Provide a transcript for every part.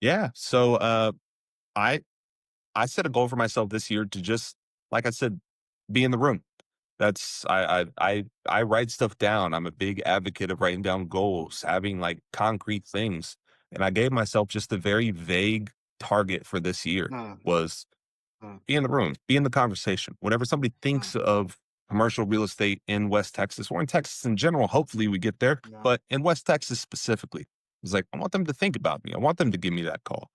Yeah. So I I set a goal for myself this year to just, like I said, be in the room. That's I write stuff down. I'm a big advocate of writing down goals, having like concrete things. And I gave myself just a very vague target for this year Uh, was uh, be in the room, be in the conversation. Whenever somebody uh, thinks of commercial real estate in West Texas or in Texas in general, hopefully we get there, no, but in West Texas specifically, it's like, I want them to think about me. I want them to give me that call.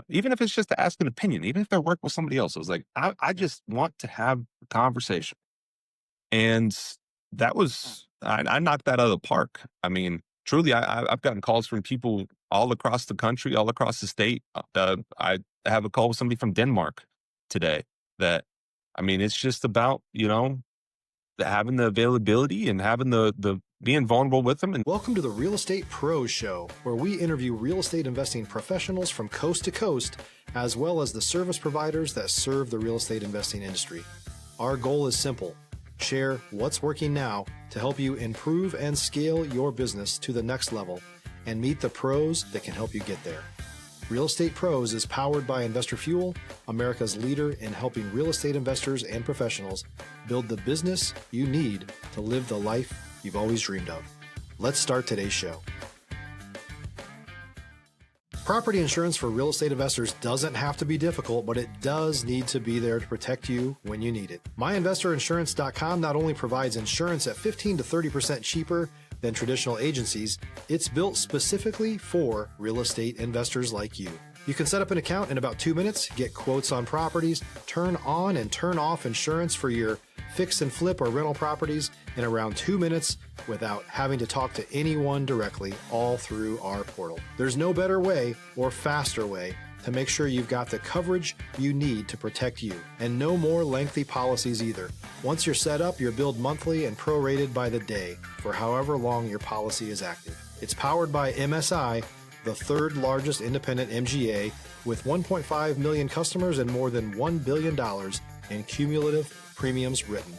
Even if it's just to ask an opinion, even if they're working with somebody else, I was like, I just want to have a conversation. And that uh, was, I knocked that out of the park. I mean, truly, I've gotten calls from people all across the country, all across the state. I have a call with somebody from Denmark today that, I mean, it's just about, having the availability and having the being vulnerable with them. And Welcome to the Real Estate Pros Show, where we interview real estate investing professionals from coast to coast, as well as the service providers that serve the real estate investing industry. Our goal is simple: share what's working now to help you improve and scale your business to the next level and meet the pros that can help you get there. Real Estate Pros is powered by Investor Fuel, America's leader in helping real estate investors and professionals build the business you need to live the life you've always dreamed of. Let's start today's show. Property insurance for real estate investors doesn't have to be difficult, but it does need to be there to protect you when you need it. MyInvestorInsurance.com not only provides insurance at 15 to 30% cheaper than traditional agencies, it's built specifically for real estate investors like you. You can set up an account in about 2 minutes, get quotes on properties, turn on and turn off insurance for your fix and flip or rental properties in around 2 minutes without having to talk to anyone directly, all through our portal. There's no better way or faster way to make sure you've got the coverage you need to protect you, and no more lengthy policies either. Once you're set up, you're billed monthly and prorated by the day for however long your policy is active. It's powered by MSI, the third largest independent MGA, with 1.5 million customers and more than $1 billion in cumulative premiums written.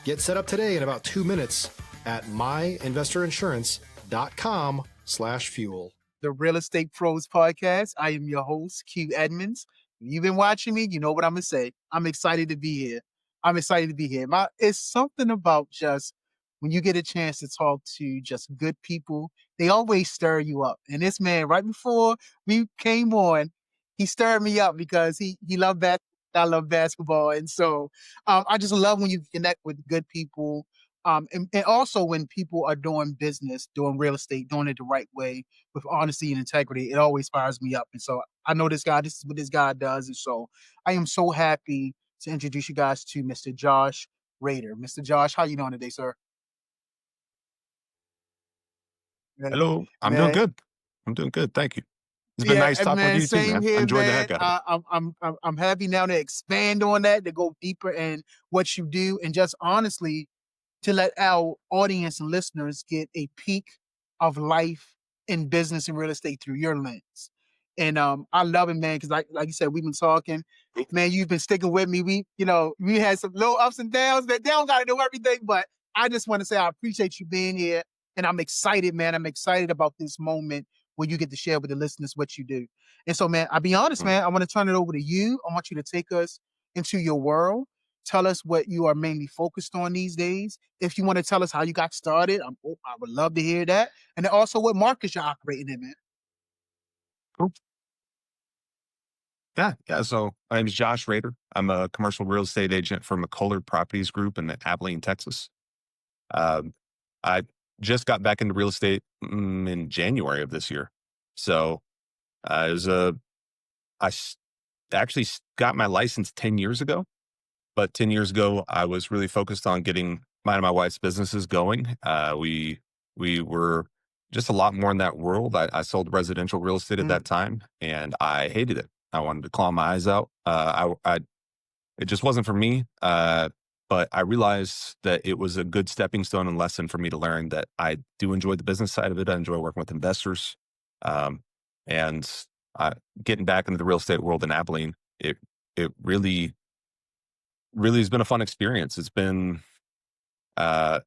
Get set up today in about 2 minutes at myinvestorinsurance.com/fuel. the Real Estate Pros Podcast. I am your host, Q Edmonds. If you've been watching me, you know what I'm gonna say. I'm excited to be here. I'm excited to be here. It's something about just when you get a chance to talk to just good people, they always stir you up. And this man, right before we came on, he stirred me up because he loved basketball. I love basketball, and so I just love when you connect with good people, and also when people are doing business, doing real estate, doing it the right way with honesty and integrity. It always fires me up. And so I know this guy, this is what this guy does. And so I am so happy to introduce you guys to Mr. Josh Rader. Mr. Josh, how you doing today, sir? Man, hello, I'm doing man, good. I'm doing good. Thank you. It's been yeah, nice talking with man. you too, Same man. I here, enjoyed the man. heck out of it. I'm happy now to expand on that, to go deeper in what you do, and just honestly to let our audience and listeners get a peek of life in business and real estate through your lens. And I love it, man, because like you said, we've been talking. Man, you've been sticking with me. We had some little ups and downs, but they don't gotta do everything. But I just want to say I appreciate you being here. And I'm excited, man. I'm excited about this moment where you get to share with the listeners what you do. And so, man, I'll be honest, Mm. man, I want to turn it over to you. I want you to take us into your world. Tell us what you are mainly focused on these days. If you want to tell us how you got started, I would love to hear that. And then also what markets you're operating in, man. Cool. Yeah, yeah. So my name is Josh Rader. I'm a commercial real estate agent for McCullard Properties Group in Abilene, Texas. Um, I just got back into real estate in January of this year. So it was I s- actually got my license 10 years ago, but 10 years ago, I was really focused on getting mine and my wife's businesses going. We were just a lot more in that world. I sold residential real estate at Mm, that time, and I hated it. I wanted to claw my eyes out. It just wasn't for me. But I realized that it was a good stepping stone and lesson for me to learn that I do enjoy the business side of it. I enjoy working with investors, um, and getting back into the real estate world in Abilene. It really has been a fun experience. It's been I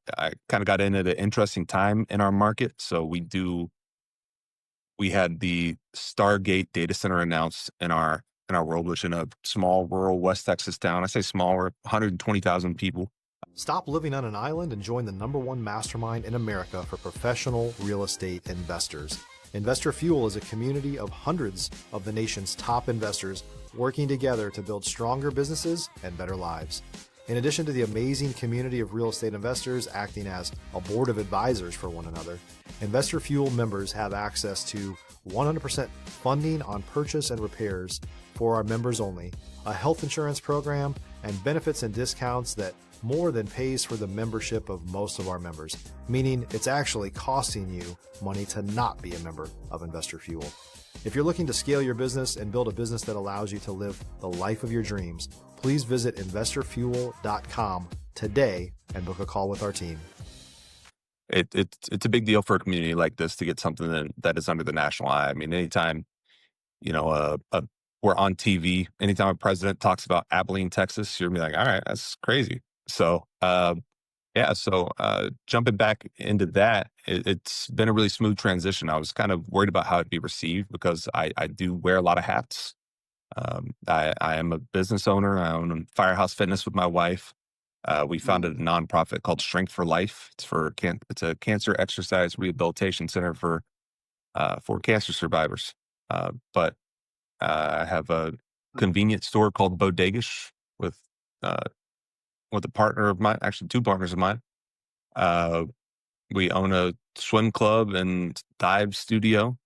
kind of got in at an interesting time in our market. So we do we had the Stargate data center announced in our world, which in a small rural West Texas town. I say small, we're 120,000 people. Stop living on an island and join the #1 mastermind in America for professional real estate investors. Investor Fuel is a community of hundreds of the nation's top investors working together to build stronger businesses and better lives. In addition to the amazing community of real estate investors acting as a board of advisors for one another, Investor Fuel members have access to 100% funding on purchase and repairs for our members only, a health insurance program, and benefits and discounts that more than pays for the membership of most of our members, meaning it's actually costing you money to not be a member of Investor Fuel. If you're looking to scale your business and build a business that allows you to live the life of your dreams, please visit investorfuel.com today and book a call with our team. It's a big deal for a community like this to get something that is under the national eye. I mean, anytime, you know, we're on TV, anytime a president talks about Abilene, Texas, you're gonna be like, all right, that's crazy. So, jumping back into that, it's been a really smooth transition. I was kind of worried about how it'd be received because I do wear a lot of hats. I am a business owner. I own Firehouse Fitness with my wife. We founded a nonprofit called Strength for Life. It's a cancer exercise rehabilitation center for cancer survivors. But I have a convenience store called Bodegish with a partner of mine, actually two partners of mine. We own a swim club and dive studio,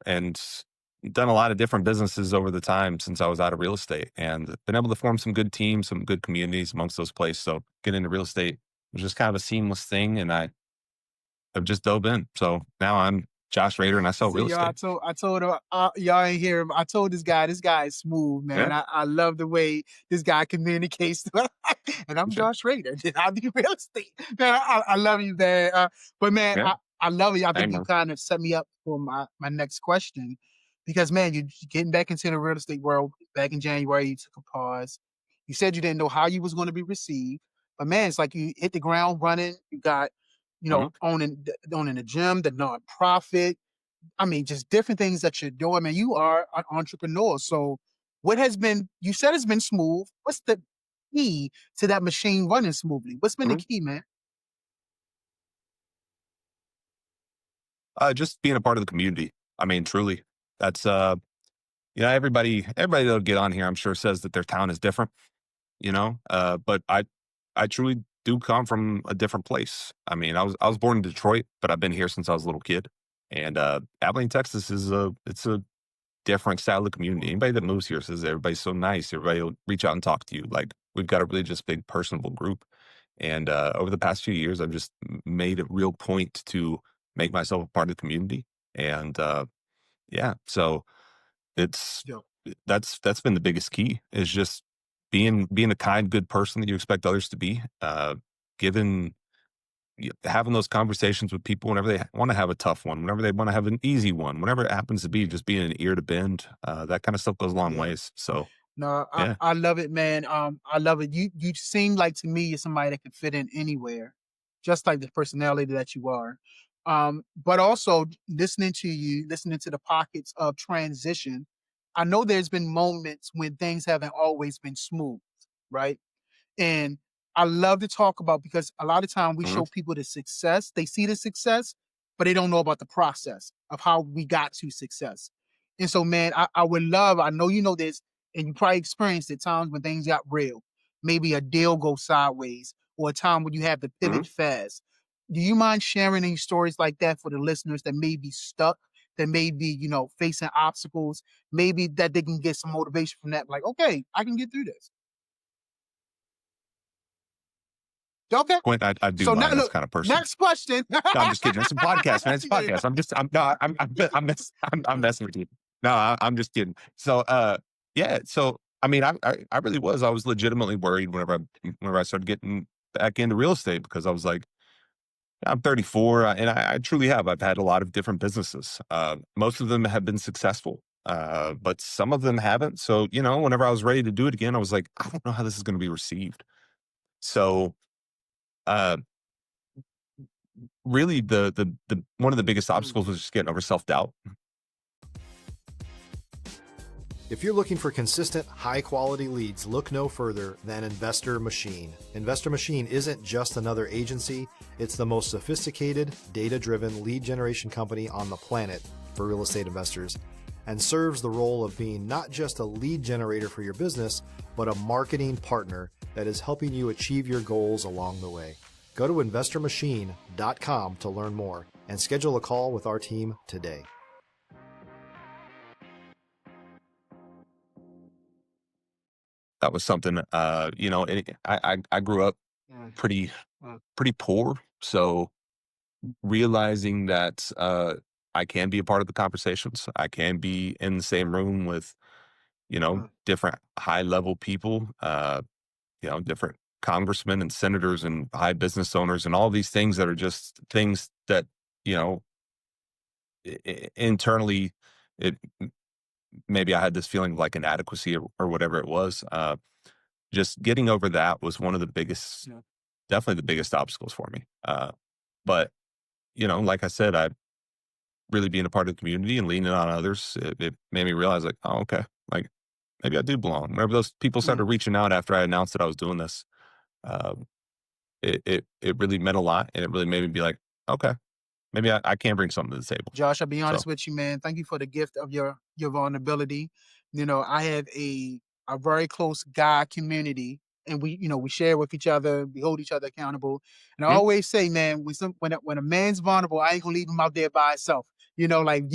and done a lot of different businesses over the time since I was out of real estate, and been able to form some good teams, some good communities amongst those places. So getting into real estate was just kind of a seamless thing, and I have just dove in. So now I'm Josh Rader, and I sell See, real yo, estate. I told her, y'all ain't hear him. I told this guy is smooth, man. Yeah, I love the way this guy communicates. And I'm for sure. Josh Rader. I do real estate, man. I love you, man. But man, Yeah, I love you. I think you amen. kind of set me up for my next question, because man, you're getting back into the real estate world. Back in January, you took a pause. You said you didn't know how you was going to be received, but man, it's like you hit the ground running. You got, Mhm. owning the gym, the nonprofit. I mean, just different things that you're doing, man. You are an entrepreneur. So what has been, you said it's been smooth. What's the key to that machine running smoothly? What's been the Mhm. key, man? Just being a part of the community. I mean, truly, that's everybody that'll get on here, I'm sure, says that their town is different. But I truly do come from a different place. I mean, I was born in Detroit, but I've been here since I was a little kid. And Abilene, Texas it's a different style of community. Anybody that moves here says everybody's so nice. Everybody will reach out and talk to you. Like, we've got a really just big personable group. And over the past few years, I've just made a real point to make myself a part of the community. And so it's Yo, that's been the biggest key, is just being a kind, good person that you expect others to be. Given Having those conversations with people whenever they want to have a tough one, whenever they want to have an easy one, whenever it happens to be, just being an ear to bend. That kind of stuff goes a long yeah. ways. So No, yeah. I love it, man. I love it. You seem like, to me, you're somebody that can fit in anywhere, just like the personality that you are. But also listening to you, listening to the pockets of transition, I know there's been moments when things haven't always been smooth, right? And I love to talk about, because a lot of time we Mhm. show people the success. They see the success, but they don't know about the process of how we got to success. And so, man, I would love, I know you know this, and you probably experienced at times when things got real. Maybe a deal goes sideways, or a time when you have to pivot Mhm. fast. Do you mind sharing any stories like that for the listeners that may be stuck, that may be, facing obstacles, maybe that they can get some motivation from that? Like, okay, I can get through this. Okay. Quint, I do So now, mind. That's look, kind of person. next question. No, I'm just kidding. It's a podcast, man. It's a Yeah. podcast. I'm messing with you. No, I'm just kidding. So, yeah. So, I mean, I really was. I was legitimately worried whenever I started getting back into real estate, because I was like, I'm 34, and I truly have. I've had a lot of different businesses. Most of them have been successful, but some of them haven't. So, whenever I was ready to do it again, I was like, I don't know how this is going to be received. So, uh, really the one of the biggest obstacles was just getting over self-doubt. If you're looking for consistent, high-quality leads, look no further than Investor Machine. Investor Machine isn't just another agency, it's the most sophisticated, data-driven lead generation company on the planet for real estate investors, and serves the role of being not just a lead generator for your business, but a marketing partner that is helping you achieve your goals along the way. Go to investormachine.com to learn more and schedule a call with our team today. That was something, I grew up Mm, pretty mm, pretty poor, so realizing that I can be a part of the conversations, I can be in the same room with mm, different high level people, different congressmen and senators and high business owners and all these things that are just things that you know internally it maybe I had this feeling of like inadequacy or whatever it was. Just getting over that was one of the biggest, yeah, definitely the biggest obstacles for me. But like I said, I really being a part of the community and leaning on others, it made me realize like, oh, okay, like maybe I do belong. Whenever those people started mm. reaching out after I announced that I was doing this, uh, it really meant a lot, and it really made me be like, okay, maybe I can bring something to the table. Josh, I'll be So, honest with you, man. Thank you for the gift of your vulnerability. I have a very close guy community, and we share with each other. We hold each other accountable. And I mm, always say, man, when a man's vulnerable, I ain't gonna leave him out there by himself. Like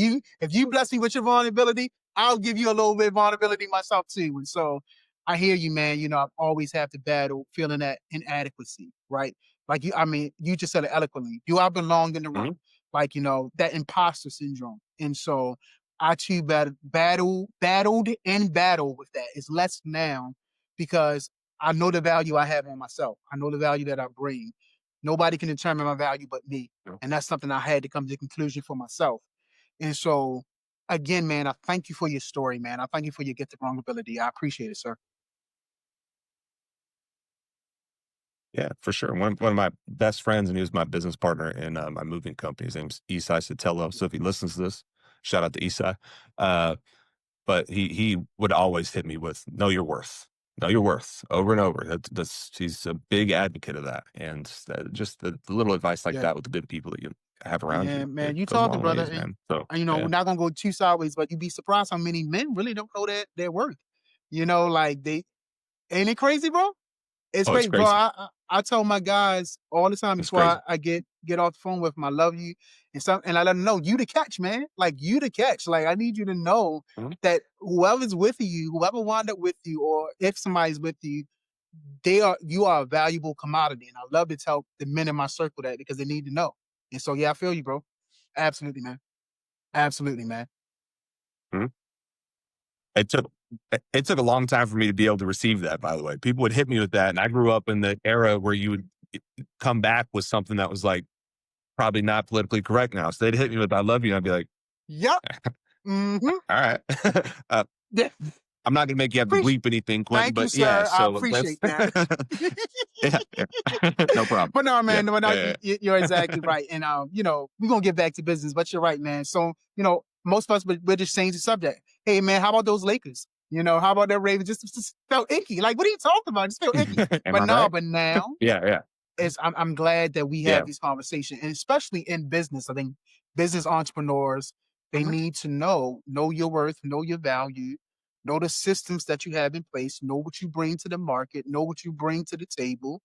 if you bless me with your vulnerability, I'll give you a little bit of vulnerability myself too. And so I hear you, man. I always have to battle feeling that inadequacy, right? Like you just said it eloquently. Do I belong in the room? mm, Like that imposter syndrome. And so I too battled and battle with that. It's less now because I know the value I have on myself. I know the value that I bring. Nobody can determine my value but me. yeah, And that's something I had to come to the conclusion for myself. And so again, man, I thank you for your story, man. I thank you for your gift of vulnerability. I appreciate it, sir. yeah, for sure. One of my best friends, and he was my business partner in my moving company. His name's Isai Sotelo. So if he listens to this, shout out to Isai. Uh, But he would always hit me with, "Know your worth. Know your worth," over and over. That's he's a big advocate of that, and just the little advice like Yeah. that with the good people that you have around Yeah, you, man, it you goes a talking, long brother. ways, And man. So, we're yeah. not gonna go too sideways, but you'd be surprised how many men really don't know their worth. Like they ain't it crazy, bro? It's Oh, it's crazy, bro. crazy. I tell my guys all the time It's before crazy. I get off the phone with them, I love you and I let them know you the catch, man. Like you the catch. Like I need you to know Mhm. that whoever's with you, whoever wound up with you, or if somebody's with you, you are a valuable commodity. And I love to tell the men in my circle that because they need to know. And so yeah, I feel you, bro. Absolutely, man. Absolutely, man. Mhm. It took it took a long time for me to be able to receive that, by the way. People would hit me with that, and I grew up in the era where you would come back with something that was, like, probably not politically correct now. So they'd hit me with, "I love you," and I'd be like, Yep. Mm-hmm. "Alright." Uh, Yeah. I'm not gonna make you have to Appreciate bleep anything, Quentin, Thank you, but yeah, sir. I so let's appreciate that. yeah, yeah. No problem. But no, Yeah, man, no, no, yeah, you're exactly right. And we're gonna get back to business, but you're right, man. So, most of us we're just changing the subject. Hey man, how about those Lakers? How about that Ravens? Just felt icky. Like, what are you talking about? Just felt icky. yeah. Am But I no, right? but now Yeah, yeah, is I'm glad that we have yeah. these conversations, and especially in business. I think business entrepreneurs, they Mhm, need to know your worth, know your value, know the systems that you have in place, know what you bring to the market, know what you bring to the table,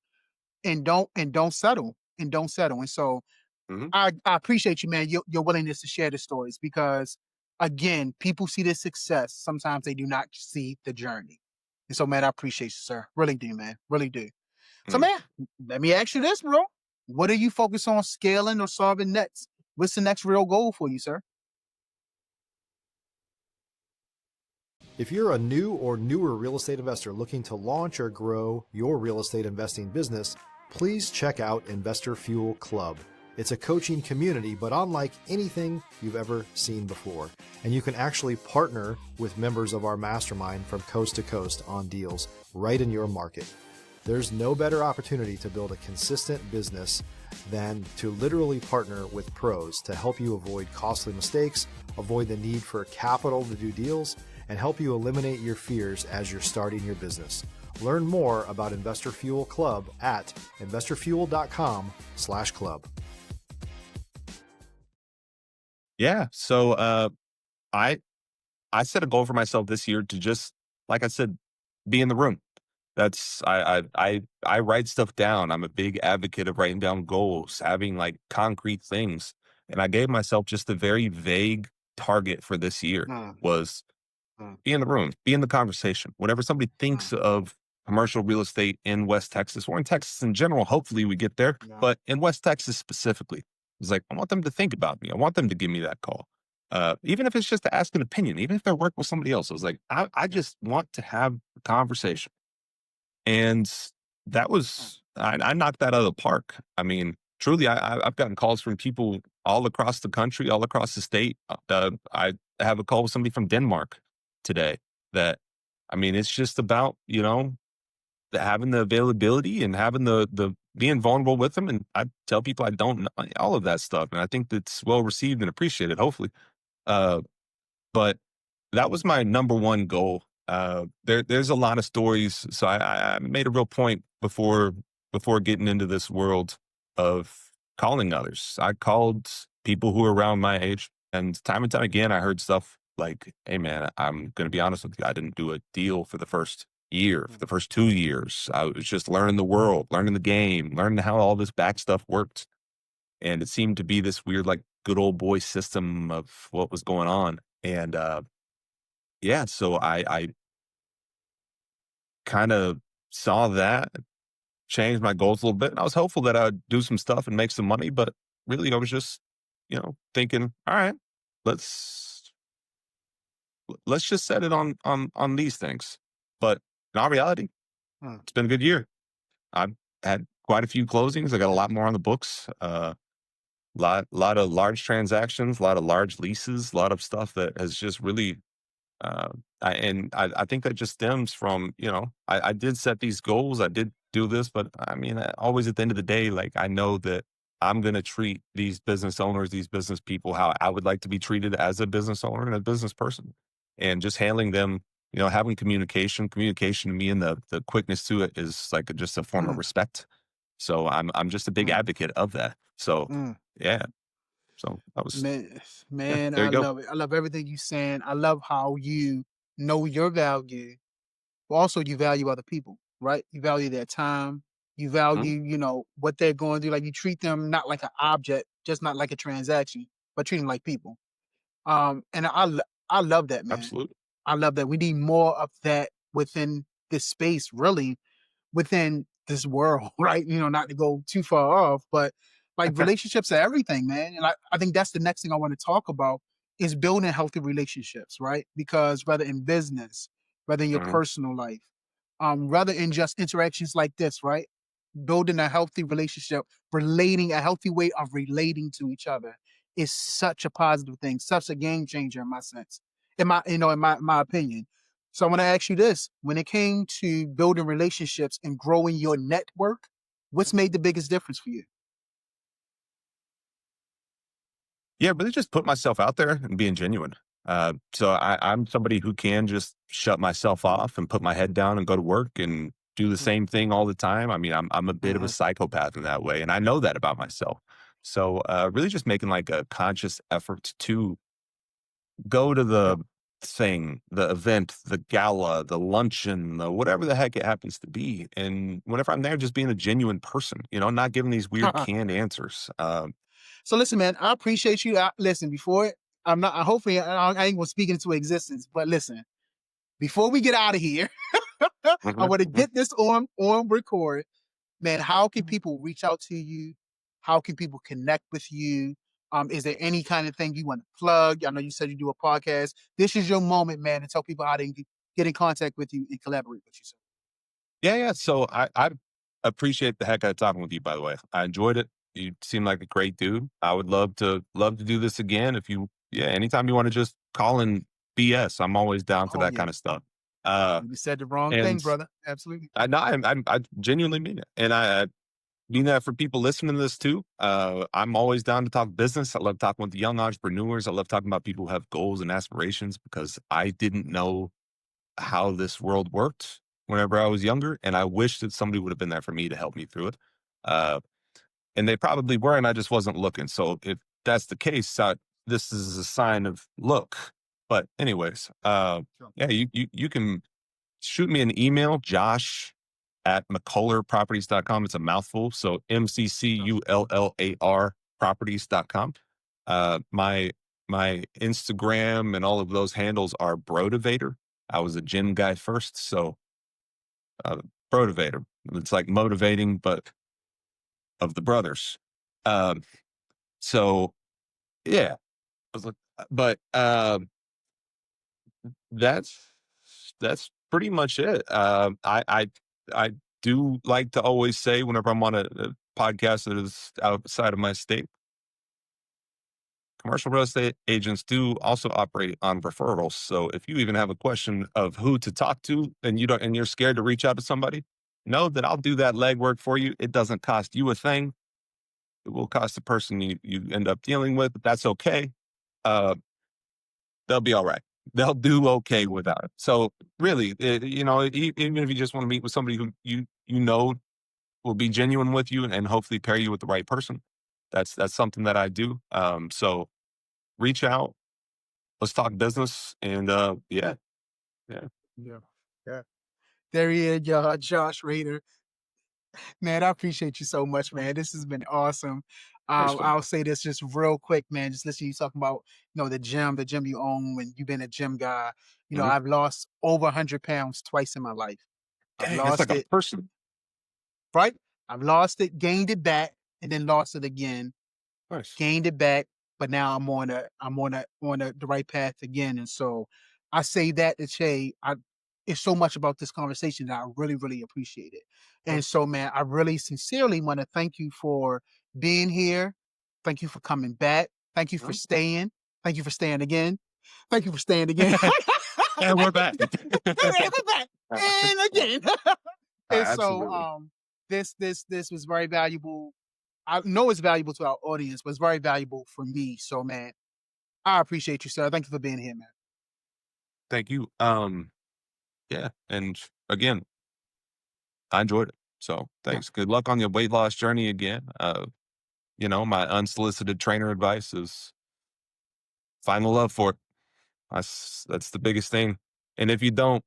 and don't settle. And don't settle. And so mhm, I appreciate you, man, your willingness to share the stories because again, people see the success. Sometimes they do not see the journey. And so, man, I appreciate you, sir. Really do, man. Really do. So, mm. man, let me ask you this, bro. What are you focused on scaling or solving next? What's the next real goal for you, sir? If you're a new or newer real estate investor looking to launch or grow your real estate investing business, please check out Investor Fuel Club. It's a coaching community, but unlike anything you've ever seen before. And you can actually partner with members of our mastermind from coast to coast on deals right in your market. There's no better opportunity to build a consistent business than to literally partner with pros to help you avoid costly mistakes, avoid the need for capital to do deals, and help you eliminate your fears as you're starting your business. Learn more about Investor Fuel Club at investorfuel.com/club. Yeah. So I set a goal for myself this year to just, like I said, be in the room. That's I write stuff down. I'm a big advocate of writing down goals, having like concrete things. And I gave myself just a very vague target for this year Mm, was mm, be in the room, be in the conversation. Whenever somebody mm. thinks of commercial real estate in West Texas or in Texas in general, hopefully we get there, Yeah. but in West Texas specifically, it's like, I want them to think about me. I want them to give me that call. Even if it's just to ask an opinion, even if they're working with somebody else, I was like, I just want to have a conversation. And that Mm, was, I knocked that out of the park. I mean, truly, I've gotten calls from people all across the country, all across the state. I have a call with somebody from Denmark today that, I mean, it's just about, having the availability and having the being vulnerable with them. And I tell people I don't know all of that stuff. And I think that's well received and appreciated, hopefully. Uh, but that was my number one goal. There's a lot of stories, so I made a real point before getting into this world of calling others. I called people who are around my age, and time again, I heard stuff like, "Hey, man, I'm going to be honest with you. I didn't do a deal for the first year, for mm, the first 2 years. I was just learning the world, learning the game, learning how all this back stuff worked, and it seemed to be this weird, like, good old boy system of what was going on." And yeah, so I kind of saw that, changed my goals a little bit. And I was hopeful that I'd do some stuff and make some money, but really I was just, thinking, all right, let's let's just set it on these things. But in all reality, mm. it's been a good year. I've had quite a few closings. I got a lot more on the books. Lot of large transactions, a lot of large leases, a lot of stuff that has just really Uh, I think that just stems from, I did set these goals. I did do this, but I mean, always at the end of the day, like I know that I'm going to treat these business owners, these business people, how I would like to be treated as a business owner and a business person, and just handling them, having communication to me and the quickness to it is like just a form of Mm, respect. So I'm just a big mm, advocate of that. So mm. yeah, so that was, Man, yeah, man, there I you go. love it. I love everything you saying. I love how you know your value, but also you value other people, right? You value their time. You Mhm. value, what they're going through. Like you treat them not like an object, just not like a transaction, but treat them like people. And I love that, man. Absolutely. I love that. We need more of that within this space, really, within this world, right? Not to go too far off, but like relationships are everything, man. And I think that's the next thing I want to talk about is building healthy relationships, right? Because whether in business, whether in your Mhm. personal life, rather in just interactions like this, right? Building a healthy relationship, relating a healthy way of relating to each other is such a positive thing, such a game changer in my sense, in my opinion. So I want to ask you this: when it came to building relationships and growing your network, what's made the biggest difference for you? Yeah, really just put myself out there and being genuine. So I'm somebody who can just shut myself off and put my head down and go to work and do the Mm, same thing all the time. I mean, I'm a bit of a mhm, psychopath in that way, and I know that about myself. So really just making like a conscious effort to go to the yep. thing, the event, the gala, the luncheon, the whatever the heck it happens to be. And whenever I'm there, just being a genuine person, not giving these weird canned answers. So listen, man, I appreciate you. Listen, before I'm not. Hopefully, I ain't gonna speak into existence. But listen, before we get out of here, I Mhm, want to mhm. get this on record. Man, how can people reach out to you? How can people connect with you? Is there any kind of thing you want to plug? I know you said you do a podcast. This is your moment, man, to tell people how they can get in contact with you and collaborate with you. So, Yeah, yeah. So I appreciate the heck out of talking with you, by the way. I enjoyed it. You seem like a great dude. I would love to do this again. If you, yeah, anytime you want to just call and BS, I'm always down for oh that yeah, kind of stuff. You said the wrong thing, And brother. Absolutely. I genuinely mean it. And I mean that for people listening to this too. I'm always down to talk business. I love talking with the young entrepreneurs. I love talking about people who have goals and aspirations because I didn't know how this world worked whenever I was younger. And I wish that somebody would have been there for me to help me through it. Uh, and they probably were, and I just wasn't looking. So if that's the case, this is a sign of look. But anyways, yeah, you can shoot me an email, Josh at McCullarProperties.com. It's a mouthful. So MCCULLAR properties.com. My Instagram and all of those handles are Brotivator. I was a gym guy first. So Brotivator. It's like motivating, but of the brothers. So yeah. I was like, but that's pretty much it. I do like to always say whenever I'm on a podcast that is outside of my state, commercial real estate agents do also operate on referrals. So if you even have a question of who to talk to and you're scared to reach out to somebody, know that I'll do that legwork for you. It doesn't cost you a thing. It will cost the person you end up dealing with, but that's okay. They'll be all right. They'll do okay without it. So really, even if you just want to meet with somebody who you know will be genuine with you and hopefully pair you with the right person, that's something that I do. So reach out. Let's talk business. And yeah. Yeah. Yeah. There he is, y'all, Josh Rader. Man, I appreciate you so much, man. This has been awesome. I'll say this just real quick, man. Just listen to you talking about, the gym you own when you've been a gym guy. Mhm. I've lost over 100 pounds twice in my life. I've Dang, that's lost like a it, person. right? I've lost it, gained it back, and then lost it again. Nice. Gained it back, but now I'm on the right path again. And so I say that to say it's so much about this conversation that I really, really appreciate it. And so, man, I really sincerely want to thank you for being here. Thank you for coming back. Thank you for staying. Thank you for staying again. Thank you for staying again. And we're back. We're back. And again. And so Absolutely. this was very valuable. I know it's valuable to our audience, but it's very valuable for me. So, man, I appreciate you, sir. Thank you for being here, man. Thank you. Yeah. And again, I enjoyed it. So thanks. Good luck on your weight loss journey again. My unsolicited trainer advice is find the love for it. That's the biggest thing. And if you don't,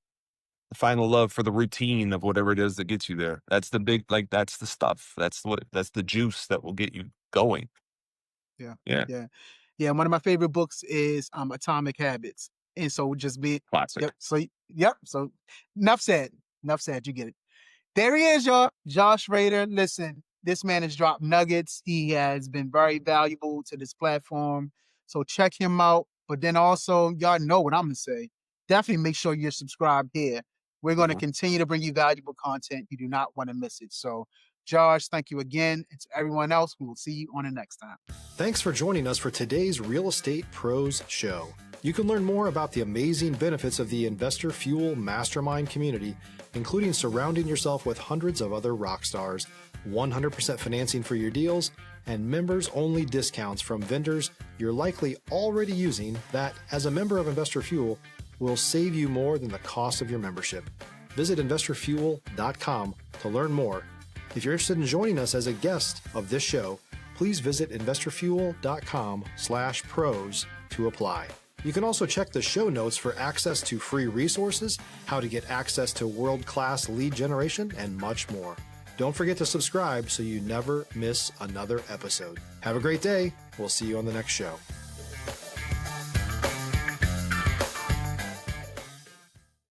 find the love for the routine of whatever it is that gets you there. That's the that's the stuff. That's the juice that will get you going. Yeah. Yeah. Yeah. Yeah. One of my favorite books is Atomic Habits. And so just be Classic. yep. So yep. So enough said. Enough said. You get it. There he is, y'all. Josh Rader. Listen, this man has dropped nuggets. He has been very valuable to this platform. So check him out. But then also, y'all know what I'm going to say. Definitely make sure you're subscribed here. We're going to continue to bring you valuable content. You do not want to miss it. So, Josh, thank you again. And to everyone else, we will see you on the next time. Thanks for joining us for today's Real Estate Pros Show. You can learn more about the amazing benefits of the Investor Fuel Mastermind community, including surrounding yourself with hundreds of other rock stars, 100% financing for your deals, and members-only discounts from vendors you're likely already using that, as a member of Investor Fuel, will save you more than the cost of your membership. Visit investorfuel.com to learn more. If you're interested in joining us as a guest of this show, please visit investorfuel.com/pros to apply. You can also check the show notes for access to free resources, how to get access to world-class lead generation, and much more. Don't forget to subscribe so you never miss another episode. Have a great day. We'll see you on the next show.